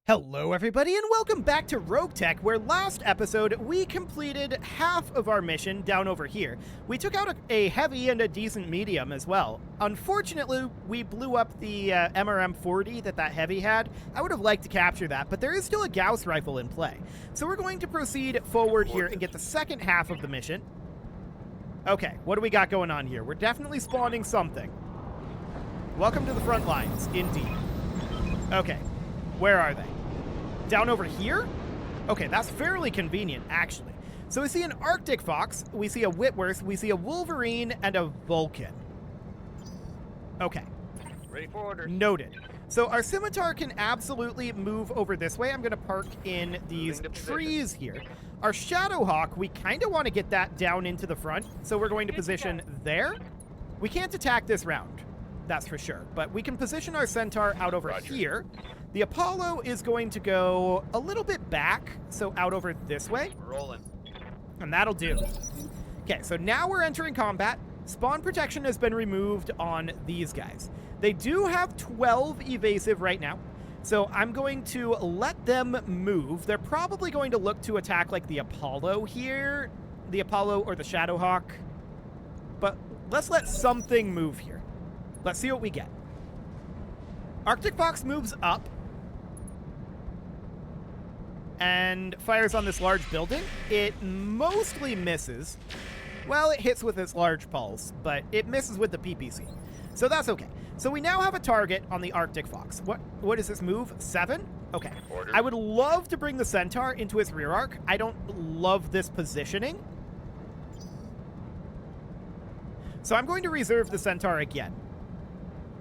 Hello everybody and welcome back to RogueTech, where last episode we completed half of our mission down over here. We took out a heavy and a decent medium as well. Unfortunately, we blew up the MRM-40 that heavy had. I would have liked to capture that, but there is still a Gauss rifle in play. So we're going to proceed forward here and get the second half of the mission. Okay, what do we got going on here? We're definitely spawning something. Welcome to the front lines, indeed. Okay, where are they? Down over here? Okay, that's fairly convenient, actually. So we see an Arctic Fox, we see a Whitworth, we see a Wolverine, and a Vulcan. Okay. Ready for orders. Noted. So our Scimitar can absolutely move over this way. I'm going to park in these trees here. Our Shadowhawk, we kind of want to get that down into the front, so we're going to position there. We can't attack this round, that's for sure, but we can position our Centaur out over here. The Apollo is going to go a little bit back, so out over this way. We're rolling. And that'll do. Okay, so now we're entering combat. Spawn protection has been removed on these guys. They do have 12 evasive right now, so I'm going to let them move. They're probably going to look to attack like the Apollo here, the Apollo or the Shadowhawk, but let's let something move here. Let's see what we get. Arctic Fox moves up and fires on this large building. It mostly misses. Well, it hits with its large pulse, but it misses with the PPC. So that's okay. So we now have a target on the Arctic Fox. What is this move? 7? Okay. Order. I would love to bring the Centaur into its rear arc. I don't love this positioning. So I'm going to reserve the Centaur again.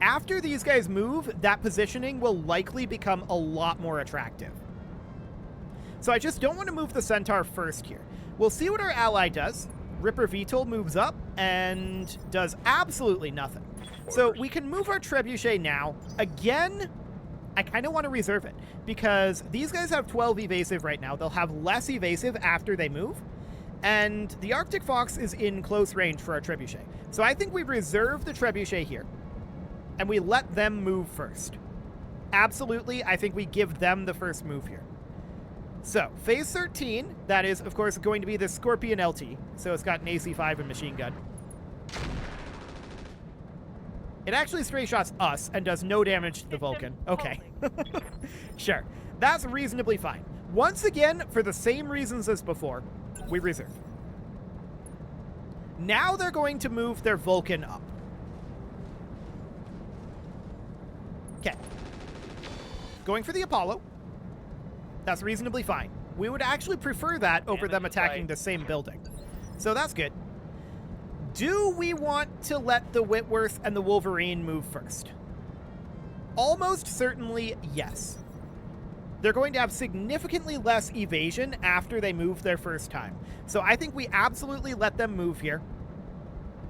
After these guys move, that positioning will likely become a lot more attractive. So I just don't want to move the Centaur first here. We'll see what our ally does. Ripper VTOL moves up and does absolutely nothing. So we can move our Trebuchet now. Again, I kind of want to reserve it because these guys have 12 evasive right now. They'll have less evasive after they move. And the Arctic Fox is in close range for our Trebuchet. So I think we reserve the Trebuchet here and we let them move first. Absolutely, I think we give them the first move here. So, phase 13, that is, of course, going to be the Scorpion LT. So it's got an AC-5 and machine gun. It actually stray shots us and does no damage to the Vulcan. Okay. Sure. That's reasonably fine. Once again, for the same reasons as before, we reserve. Now they're going to move their Vulcan up. Okay. Going for the Apollo. That's reasonably fine. We would actually prefer that over them attacking the same building. So that's good. Do we want to let the Whitworth and the Wolverine move first? Almost certainly yes. They're going to have significantly less evasion after they move their first time. So I think we absolutely let them move here.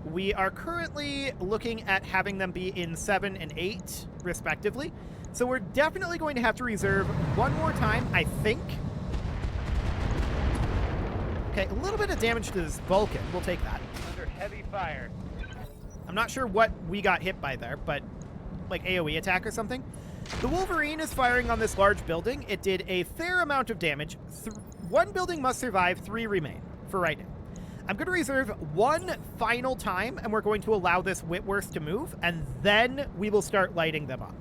We are currently looking at having them be in 7 and 8, respectively. So we're definitely going to have to reserve one more time, I think. Okay, a little bit of damage to this Vulcan. We'll take that. Under heavy fire. I'm not sure what we got hit by there, but like AoE attack or something. The Wolverine is firing on this large building. It did a fair amount of damage. One building must survive, 3 remain for right now. I'm going to reserve one final time, and we're going to allow this Whitworth to move, and then we will start lighting them up.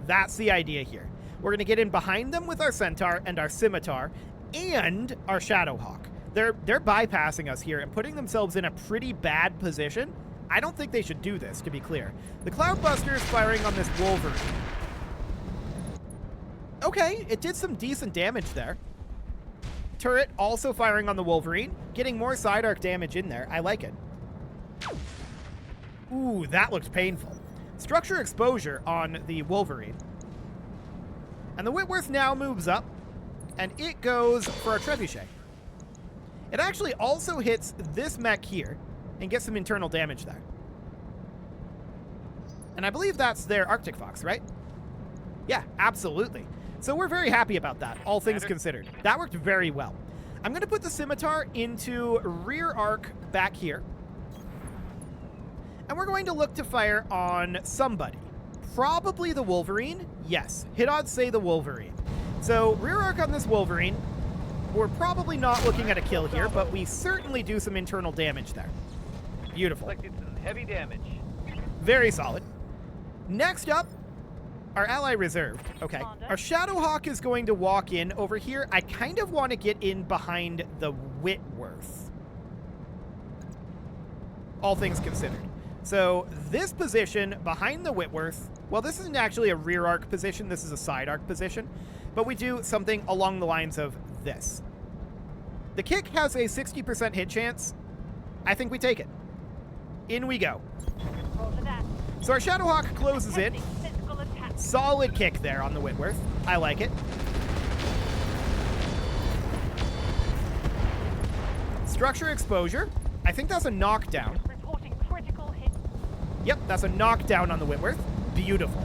That's the idea here. We're going to get in behind them with our Centaur and our Scimitar and our Shadowhawk. They're bypassing us here and putting themselves in a pretty bad position. I don't think they should do this, to be clear. The Cloudbuster is firing on this Wolverine. Okay, it did some decent damage there. Turret also firing on the Wolverine, getting more side arc damage in there. I like it. Ooh, that looked painful. Structure exposure on the Wolverine. And the Whitworth now moves up, and it goes for our Trebuchet. It actually also hits this mech here and gets some internal damage there. And I believe that's their Arctic Fox, right? Yeah, absolutely. So we're very happy about that, all things considered. That worked very well. I'm going to put the Scimitar into rear arc back here. And we're going to look to fire on somebody. Probably the Wolverine. Yes, hit odds say the Wolverine. So rear arc on this Wolverine. We're probably not looking at a kill here, but we certainly do some internal damage there. Beautiful. Inflicted some heavy damage. Very solid. Next up, our ally reserved. Okay. Our Shadowhawk is going to walk in over here. I kind of want to get in behind the Whitworth. All things considered. So this position behind the Whitworth, well, this isn't actually a rear arc position. This is a side arc position. But we do something along the lines of this. The kick has a 60% hit chance. I think we take it. In we go. So our Shadowhawk closes in. Solid kick there on the Whitworth. I like it. Structure exposure. I think that's a knockdown. Reporting critical hit. Yep, that's a knockdown on the Whitworth. Beautiful.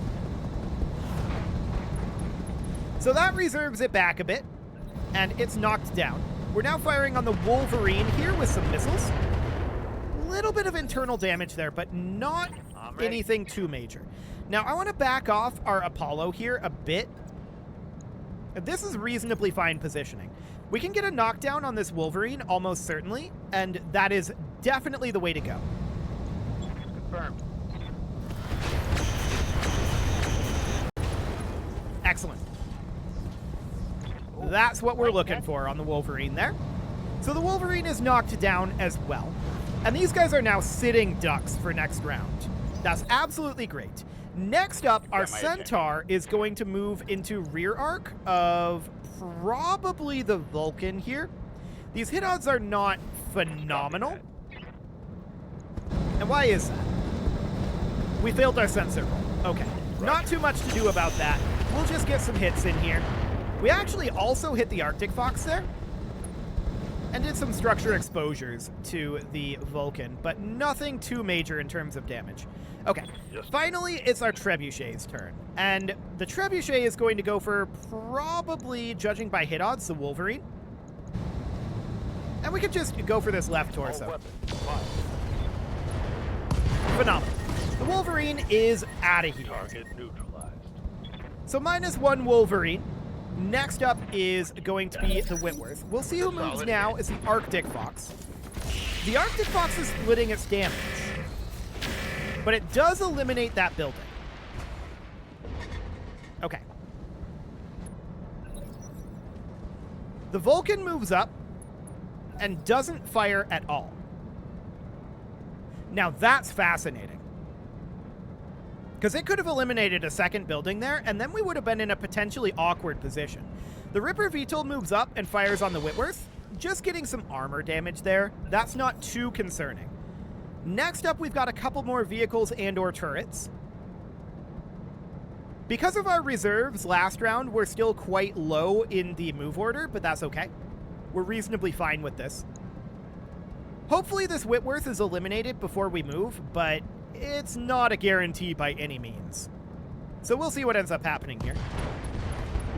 So that reserves it back a bit, and it's knocked down. We're now firing on the Wolverine here with some missiles. Little bit of internal damage there, but not anything too major. Now, I want to back off our Apollo here a bit. This is reasonably fine positioning. We can get a knockdown on this Wolverine, almost certainly, and that is definitely the way to go. Confirmed. Excellent. That's what we're looking for on the Wolverine there. So the Wolverine is knocked down as well. And these guys are now sitting ducks for next round. That's absolutely great. Next up, our Centaur is going to move into rear arc of probably the Vulcan here. These hit odds are not phenomenal. And why is that? We failed our sensor roll. Okay. Not too much to do about that. We'll just get some hits in here. We actually also hit the Arctic Fox there. And did some structure exposures to the Vulcan, but nothing too major in terms of damage. Okay, finally, it's our Trebuchet's turn. And the Trebuchet is going to go for probably, judging by hit odds, the Wolverine. And we could just go for this left torso. Phenomenal. The Wolverine is out of here. Target neutralized. So -1 Wolverine. Next up is going to be the Whitworth. We'll see who moves now is the Arctic Fox. The Arctic Fox is splitting its damage, but it does eliminate that building. Okay. The Vulcan moves up and doesn't fire at all. Now that's fascinating. Because it could have eliminated a second building there, and then we would have been in a potentially awkward position. The Ripper VTOL moves up and fires on the Whitworth, just getting some armor damage there. That's not too concerning. Next up, we've got a couple more vehicles and/or turrets. Because of our reserves last round, we're still quite low in the move order, but that's okay. We're reasonably fine with this. Hopefully this Whitworth is eliminated before we move, but it's not a guarantee by any means. So we'll see what ends up happening here.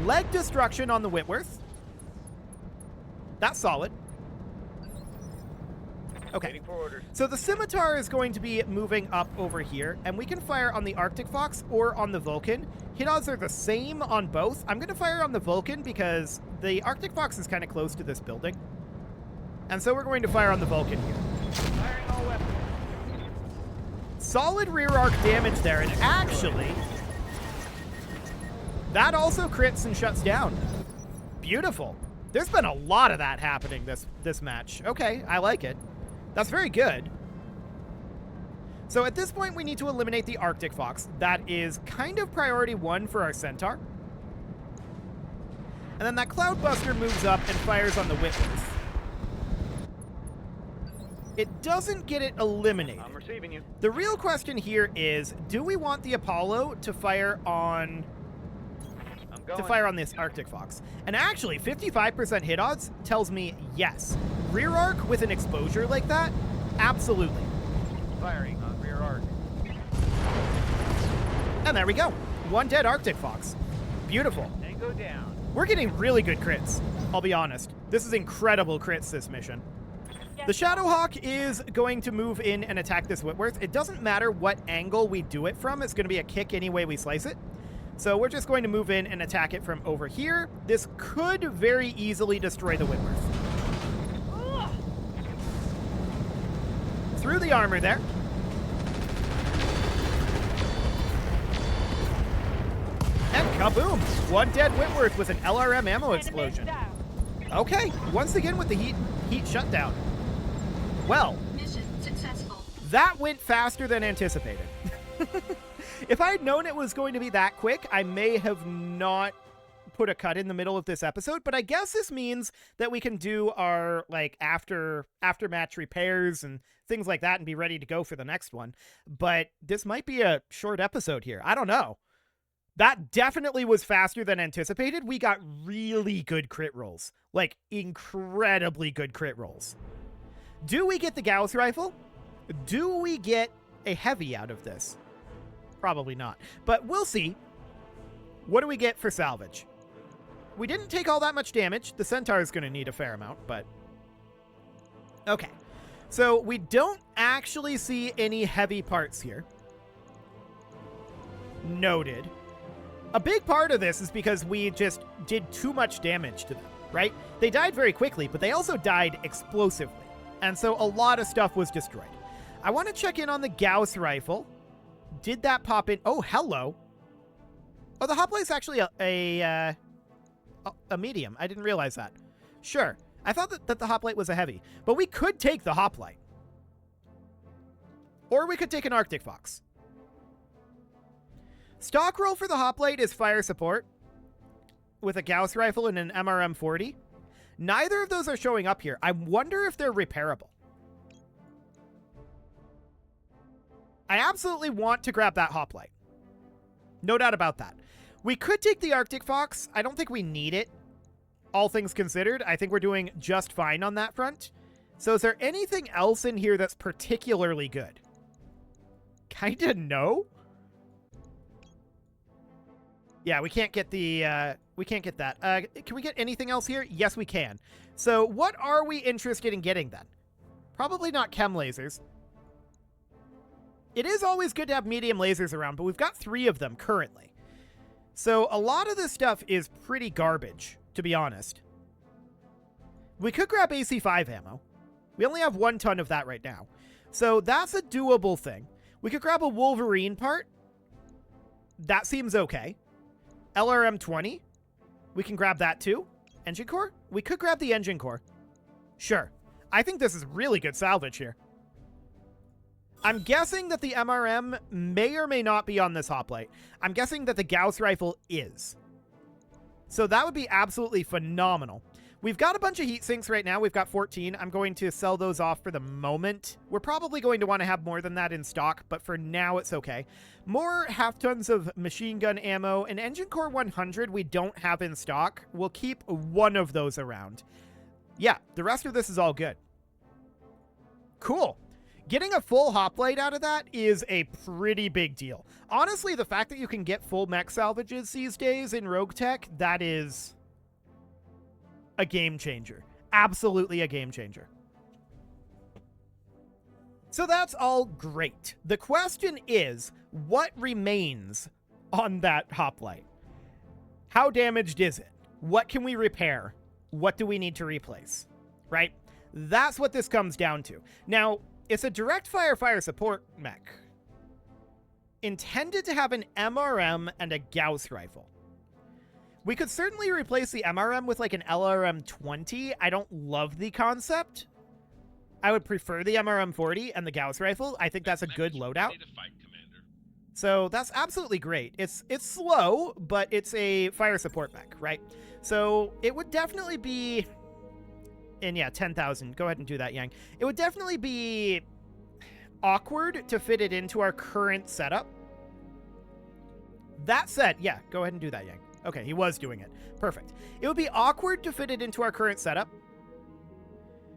Leg destruction on the Whitworth. That's solid. Okay. So the Scimitar is going to be moving up over here, and we can fire on the Arctic Fox or on the Vulcan. Hit odds are the same on both. I'm going to fire on the Vulcan because the Arctic Fox is kind of close to this building. And so we're going to fire on the Vulcan here. Firing all weapons. Solid rear arc damage there, and actually, that also crits and shuts down. Beautiful. There's been a lot of that happening this match. Okay, I like it. That's very good. So at this point, we need to eliminate the Arctic Fox. That is kind of priority 1 for our Centaur. And then that Cloudbuster moves up and fires on the Whitworth. It doesn't get it eliminated. I'm receiving you. The real question here is, do we want the Apollo to fire on this Arctic Fox? And actually, 55% hit odds tells me yes. Rear arc with an exposure like that? Absolutely. Firing on rear arc. And there we go. 1 dead Arctic Fox. Beautiful. Tango down. We're getting really good crits, I'll be honest. This is incredible crits, this mission. The Shadowhawk is going to move in and attack this Whitworth. It doesn't matter what angle we do it from. It's going to be a kick any way we slice it. So we're just going to move in and attack it from over here. This could very easily destroy the Whitworth. Through the armor there. And kaboom! One dead Whitworth with an LRM ammo explosion. Okay, once again with the heat shutdown. Well, Mission successful. That went faster than anticipated. If I had known it was going to be that quick, I may have not put a cut in the middle of this episode, but I guess this means that we can do our like after match repairs and things like that and be ready to go for the next one. But this might be a short episode here. I don't know. That definitely was faster than anticipated. We got really good crit rolls, like incredibly good crit rolls. Do we get the Gauss rifle? Do we get a heavy out of this? Probably not, but we'll see. What do we get for salvage? We didn't take all that much damage. The Centaur is going to need a fair amount, but okay. So we don't actually see any heavy parts here. Noted. A big part of this is because we just did too much damage to them, right? They died very quickly, but they also died explosively. And so a lot of stuff was destroyed. I want to check in on the Gauss rifle. Did that pop in? Oh, hello. Oh, the Hoplite's actually a medium. I didn't realize that. Sure. I thought that the Hoplite was a heavy. But we could take the Hoplite. Or we could take an Arctic Fox. Stock roll for the Hoplite is fire support with a Gauss rifle and an MRM 40. Neither of those are showing up here. I wonder if they're repairable. I absolutely want to grab that Hoplite. No doubt about that. We could take the Arctic Fox. I don't think we need it. All things considered, I think we're doing just fine on that front. So is there anything else in here that's particularly good? Kinda no. Yeah, we can't get the, we can't get that. Can we get anything else here? Yes, we can. So what are we interested in getting then? Probably not chem lasers. It is always good to have medium lasers around, but we've got 3 of them currently. So a lot of this stuff is pretty garbage, to be honest. We could grab AC5 ammo. We only have 1 ton of that right now. So that's a doable thing. We could grab a Wolverine part. That seems okay. LRM 20. We can grab that too. Engine core? We could grab the engine core. Sure. I think this is really good salvage here. I'm guessing that the MRM may or may not be on this Hoplite. I'm guessing that the Gauss rifle is. So that would be absolutely phenomenal. We've got a bunch of heat sinks right now. We've got 14. I'm going to sell those off for the moment. We're probably going to want to have more than that in stock, but for now it's okay. More half tons of machine gun ammo. An engine core 100 we don't have in stock. We'll keep 1 of those around. Yeah, the rest of this is all good. Cool. Getting a full Hoplite out of that is a pretty big deal. Honestly, the fact that you can get full mech salvages these days in RogueTech, that is a game changer. Absolutely a game changer. So that's all great. The question is, what remains on that Hoplite? How damaged is it? What can we repair? What do we need to replace? Right? That's what this comes down to. Now, it's a direct fire support mech, intended to have an MRM and a Gauss rifle. We could certainly replace the MRM with like an LRM 20. I don't love the concept. I would prefer the MRM 40 and the Gauss rifle. I think that's a good loadout. So that's absolutely great. It's slow, but it's a fire support mech, right? So it would definitely be... And yeah, 10,000. Go ahead and do that, Yang. It would definitely be awkward to fit it into our current setup. That said, yeah, go ahead and do that, Yang. Okay, he was doing it. Perfect. It would be awkward to fit it into our current setup.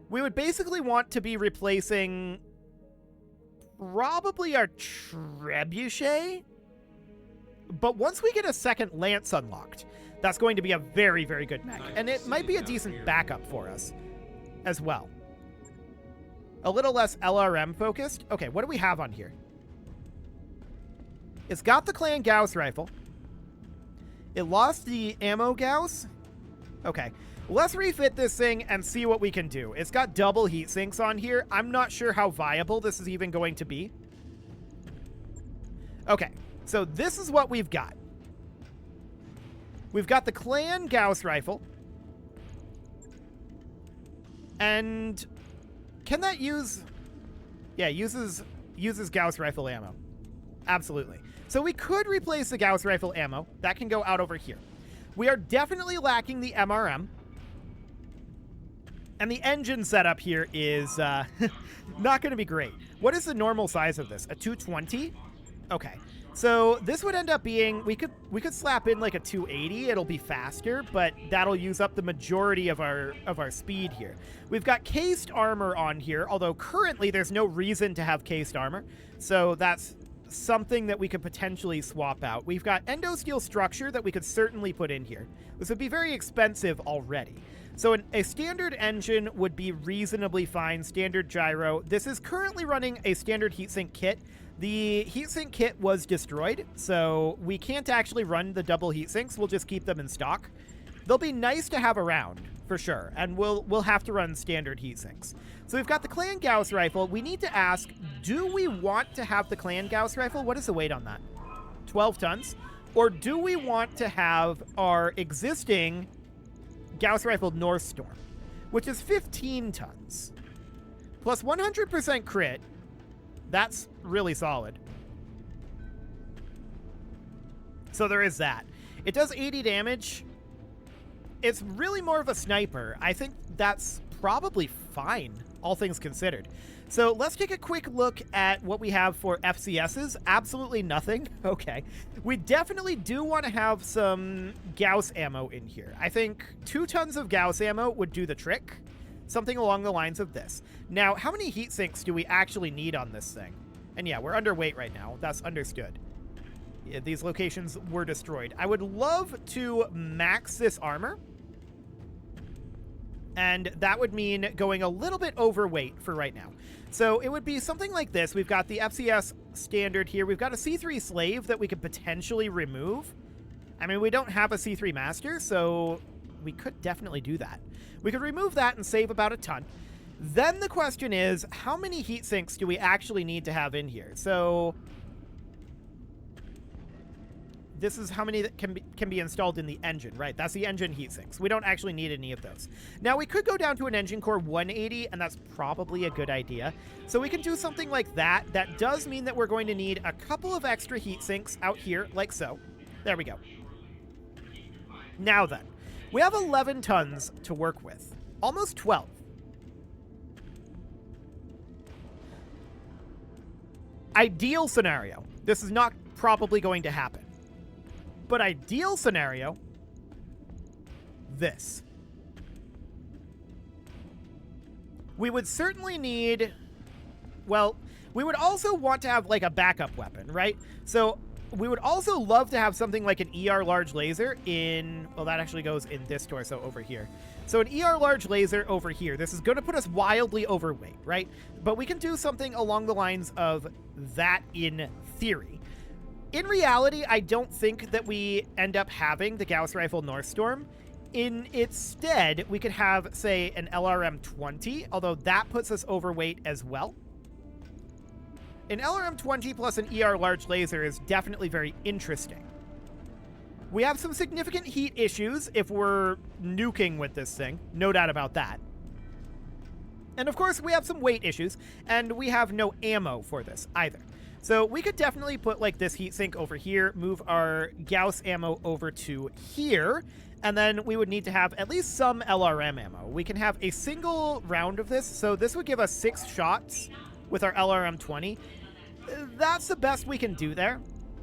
We would basically want to be replacing probably our trebuchet. But once we get a second lance unlocked, that's going to be a very, very good mech. And it might be a decent backup for us as well. A little less LRM focused. Okay, what do we have on here? It's got the Clan Gauss rifle. It lost the ammo Gauss. Okay. Let's refit this thing and see what we can do. It's got double heat sinks on here. I'm not sure how viable this is even going to be. Okay. So this is what we've got. We've got the Clan Gauss rifle. And can that use... Yeah, uses Gauss rifle ammo. Absolutely. So we could replace the Gauss rifle ammo. That can go out over here. We are definitely lacking the MRM. And the engine setup here is not going to be great. What is the normal size of this? A 220? Okay. So this would end up being, we could slap in like a 280. It'll be faster, but that'll use up the majority of our speed here. We've got cased armor on here, although currently there's no reason to have cased armor. So that's something that we could potentially swap out. We've got endo steel structure that we could certainly put in here. This would be very expensive already. So a standard engine would be reasonably fine. Standard gyro. This is currently running a standard heatsink kit. The heatsink kit was destroyed, so we can't actually run the double heatsinks. We'll just keep them in stock. They'll be nice to have around, for sure, and we'll have to run standard heatsinks. So we've got the Clan Gauss rifle. We need to ask, do we want to have the Clan Gauss rifle? What is the weight on that? 12 tons? Or do we want to have our existing Gauss rifle North Storm, which is 15 tons, plus 100% crit? That's really solid. So there is that. It does 80 damage. It's really more of a sniper. I think that's probably fine, all things considered. So let's take a quick look at what we have for FCSs. Absolutely nothing. Okay. We definitely do want to have some Gauss ammo in here. I think 2 tons of Gauss ammo would do the trick. Something along the lines of this. Now, how many heat sinks do we actually need on this thing? And yeah, we're underweight right now. That's understood. Yeah, these locations were destroyed. I would love to max this armor. And that would mean going a little bit overweight for right now. So it would be something like this. We've got the FCS standard here. We've got a C3 slave that we could potentially remove. I mean, we don't have a C3 master, so we could definitely do that. We could remove that and save about a ton. Then the question is, how many heat sinks do we actually need to have in here? So this is how many that can be installed in the engine, right? That's the engine heat sinks. We don't actually need any of those. Now, we could go down to an engine core 180, and that's probably a good idea. So we can do something like that. That does mean that we're going to need a couple of extra heat sinks out here, like so. There we go. Now then, we have 11 tons to work with. Almost 12. Ideal scenario. This is not probably going to happen. But ideal scenario, this. We would certainly need, well, we would also want to have like a backup weapon, right? So we would also love to have something like an ER large laser in, well, that actually goes in this torso over here. So an ER large laser over here. This is going to put us wildly overweight, right? But we can do something along the lines of that in theory. In reality, I don't think that we end up having the Gauss Rifle North Storm. In its stead, we could have, say, an LRM-20, although that puts us overweight as well. An LRM-20 plus an ER large laser is definitely very interesting. We have some significant heat issues if we're nuking with this thing. No doubt about that. And of course, we have some weight issues, and we have no ammo for this either. So we could definitely put like this heatsink over here, move our Gauss ammo over to here, and then we would need to have at least some LRM ammo. We can have a single round of this, so this would give us 6 shots with our LRM-20. That's the best we can do there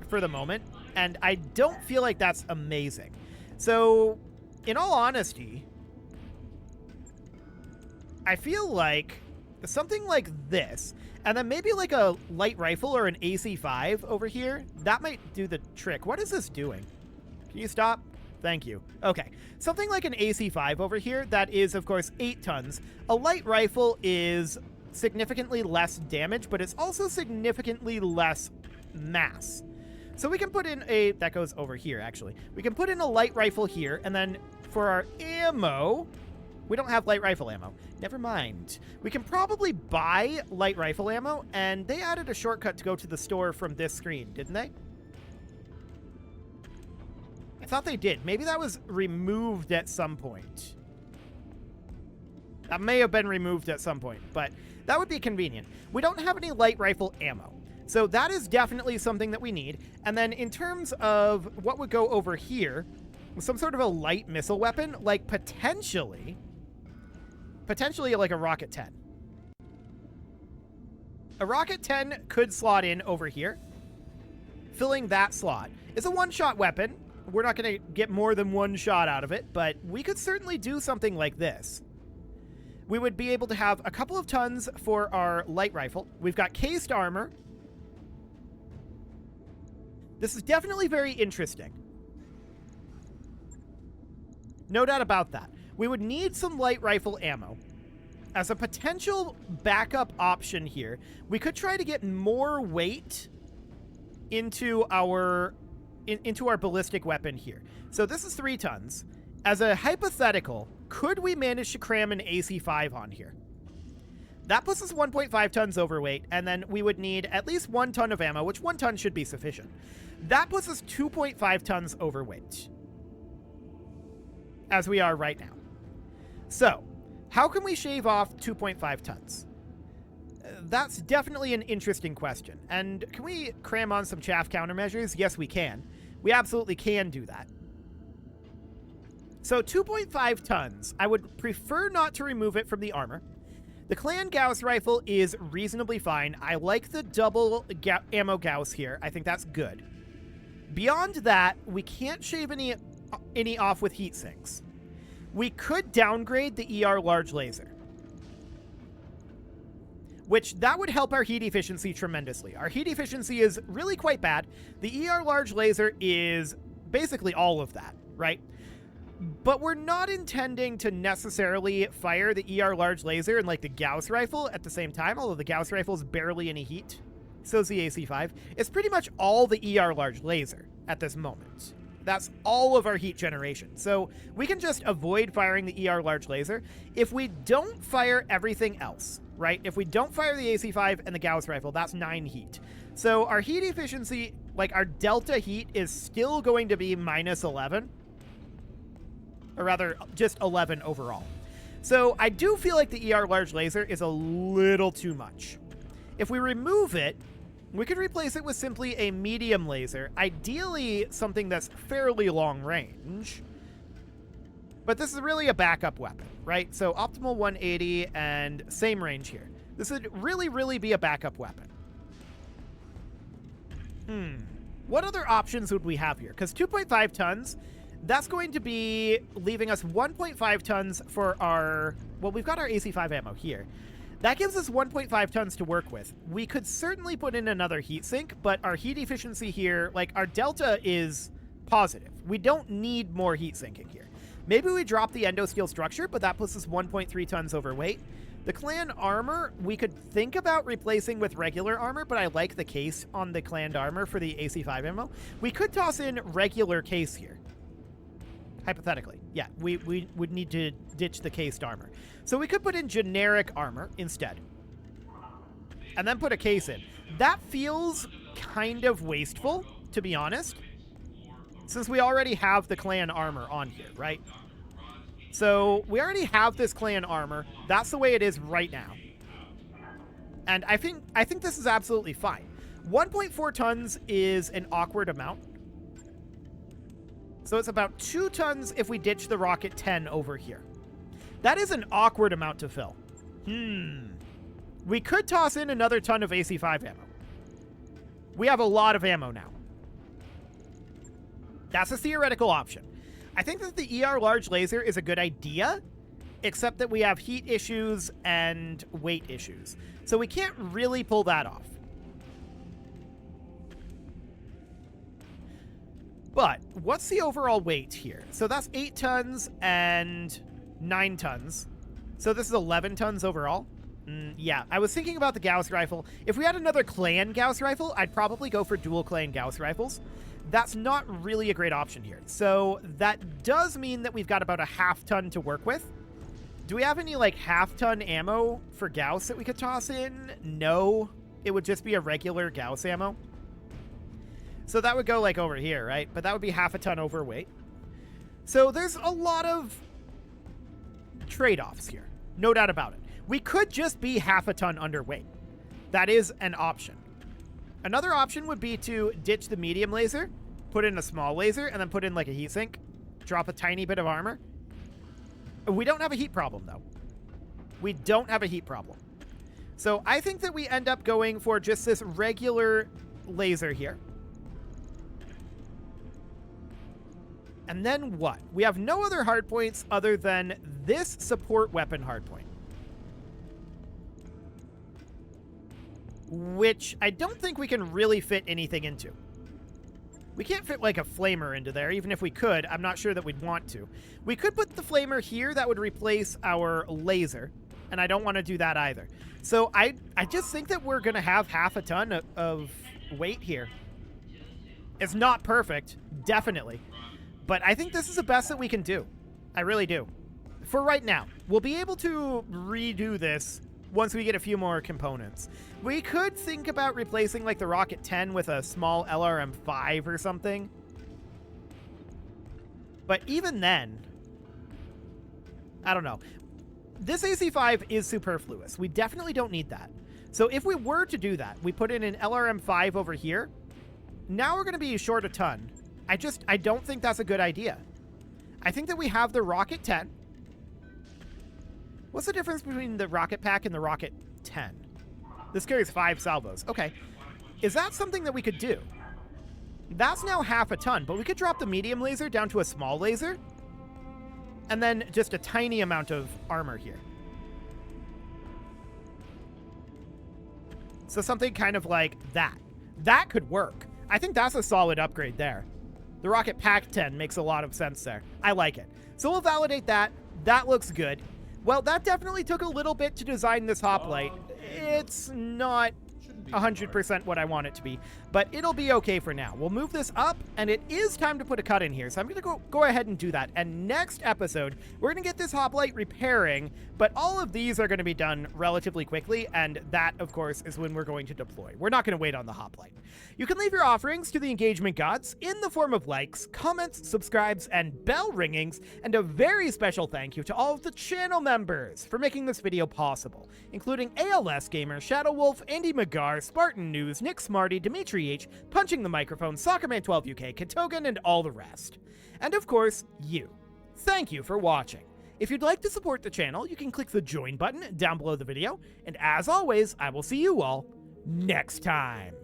for the moment, and I don't feel like that's amazing. So, in all honesty, I feel like something like this, and then maybe like a light rifle or an AC-5 over here, that might do the trick. What is this doing? Can you stop? Thank you. Okay, something like an AC-5 over here, that is, of course, 8 tons. A light rifle is significantly less damage, but it's also significantly less mass. So we can put in a, that goes over here actually. We can put in a light rifle here, and then for our ammo, we don't have light rifle ammo. Never mind. We can probably buy light rifle ammo, and they added a shortcut to go to the store from this screen, didn't they? I thought they did. Maybe that was removed at some point. That may have been removed at some point, but that would be convenient. We don't have any light rifle ammo, so that is definitely something that we need. And then in terms of what would go over here, some sort of a light missile weapon, like potentially like a Rocket 10. A Rocket 10 could slot in over here. Filling that slot is a one-shot weapon. We're not going to get more than one shot out of it, but we could certainly do something like this. We would be able to have a couple of tons for our light rifle. We've got cased armor. This is definitely very interesting. No doubt about that. We would need some light rifle ammo. As a potential backup option here, we could try to get more weight into our ballistic weapon here. So this is 3 tons. As a hypothetical, could we manage to cram an AC-5 on here? That puts us 1.5 tons overweight, and then we would need at least 1 ton of ammo, which 1 ton should be sufficient. That puts us 2.5 tons overweight, as we are right now. So, how can we shave off 2.5 tons? That's definitely an interesting question. And can we cram on some chaff countermeasures? Yes, we can. We absolutely can do that. So 2.5 tons. I would prefer not to remove it from the armor. The Clan Gauss rifle is reasonably fine. I like the double ammo Gauss here. I think that's good. Beyond that, we can't shave any off with heat sinks. We could downgrade the ER large laser, which that would help our heat efficiency tremendously. Our heat efficiency is really quite bad. The ER large laser is basically all of that, right? But we're not intending to necessarily fire the ER large laser and like the Gauss rifle at the same time, although the Gauss rifle is barely any heat. So is the AC-5. It's pretty much all the ER large laser at this moment. That's all of our heat generation. So we can just avoid firing the ER large laser. If we don't fire everything else, right? If we don't fire the AC-5 and the Gauss rifle, that's 9 heat. So our heat efficiency, like our delta heat, is still going to be minus 11. Or rather, just 11 overall. So I do feel like the ER large laser is a little too much. If we remove it, we could replace it with simply a medium laser, ideally something that's fairly long range. But this is really a backup weapon, right? So optimal 180 and same range here. This would really be a backup weapon. What other options would we have here? Because 2.5 tons, that's going to be leaving us 1.5 tons for our... Well, we've got our AC-5 ammo here. That gives us 1.5 tons to work with. We could certainly put in another heat sink, but our heat efficiency here, like our delta is positive. We don't need more heat sinking here. Maybe we drop the endo steel structure, but that puts us 1.3 tons overweight. The clan armor, we could think about replacing with regular armor, but I like the case on the clan armor for the AC-5 ammo. We could toss in regular case here. Hypothetically, yeah, we would need to ditch the cased armor. So we could put in generic armor instead. And then put a case in. That feels kind of wasteful, to be honest, since we already have the clan armor on here, right? So we already have this clan armor. That's the way it is right now. And I think this is absolutely fine. 1.4 tons is an awkward amount. So it's about 2 tons if we ditch the Rocket 10 over here. That is an awkward amount to fill. We could toss in another ton of AC-5 ammo. We have a lot of ammo now. That's a theoretical option. I think that the ER large laser is a good idea, except that we have heat issues and weight issues. So we can't really pull that off. But what's the overall weight here? So that's 8 tons and 9 tons. So this is 11 tons overall. Yeah, I was thinking about the Gauss rifle. If we had another clan Gauss rifle, I'd probably go for dual clan Gauss rifles. That's not really a great option here. So that does mean that we've got about a half-ton to work with. Do we have any, like, half-ton ammo for Gauss that we could toss in? No. It would just be a regular Gauss ammo. So that would go, like, over here, right? But that would be half a ton overweight. So there's a lot of trade-offs here. No doubt about it. We could just be half a ton underweight. That is an option. Another option would be to ditch the medium laser, put in a small laser, and then put in like a heatsink, drop a tiny bit of armor. We don't have a heat problem, though. We don't have a heat problem. So I think that we end up going for just this regular laser here. And then what? We have no other hardpoints other than this support weapon hardpoint, which I don't think we can really fit anything into. We can't fit like a flamer into there. Even if we could, I'm not sure that we'd want to. We could put the flamer here. That would replace our laser, and I don't want to do that either. So I just think that we're going to have half a ton of weight here. It's not perfect, definitely, but I think this is the best that we can do. I really do. For right now, we'll be able to redo this once we get a few more components. We could think about replacing like the Rocket 10 with a small LRM-5 or something. But even then, I don't know. This AC-5 is superfluous. We definitely don't need that. So if we were to do that, we put in an LRM-5 over here. Now we're going to be short a ton. I don't think that's a good idea. I think that we have the Rocket 10. What's the difference between the Rocket Pack and the Rocket 10? This carries 5 salvos. Okay. Is that something that we could do? That's now half a ton, but we could drop the medium laser down to a small laser. And then just a tiny amount of armor here. So something kind of like that. That could work. I think that's a solid upgrade there. The Rocket Pack 10 makes a lot of sense there. I like it. So we'll validate that. That looks good. Well, that definitely took a little bit to design this hoplite. It's not 100% what I want it to be, but it'll be okay for now. We'll move this up, and it is time to put a cut in here, so I'm going to go ahead and do that. And next episode, we're going to get this hoplite repairing, but all of these are going to be done relatively quickly, and that, of course, is when we're going to deploy. We're not going to wait on the hoplite. You can leave your offerings to the engagement gods in the form of likes, comments, subscribes, and bell ringings, and a very special thank you to all of the channel members for making this video possible, including ALS Gamer, Shadow Wolf, Andy McGar, Spartan News, Nick Smarty, Dimitri H, Punching the Microphone, Soccerman12 UK, Katogan, and all the rest. And of course, you. Thank you for watching. If you'd like to support the channel, you can click the join button down below the video, and as always, I will see you all next time.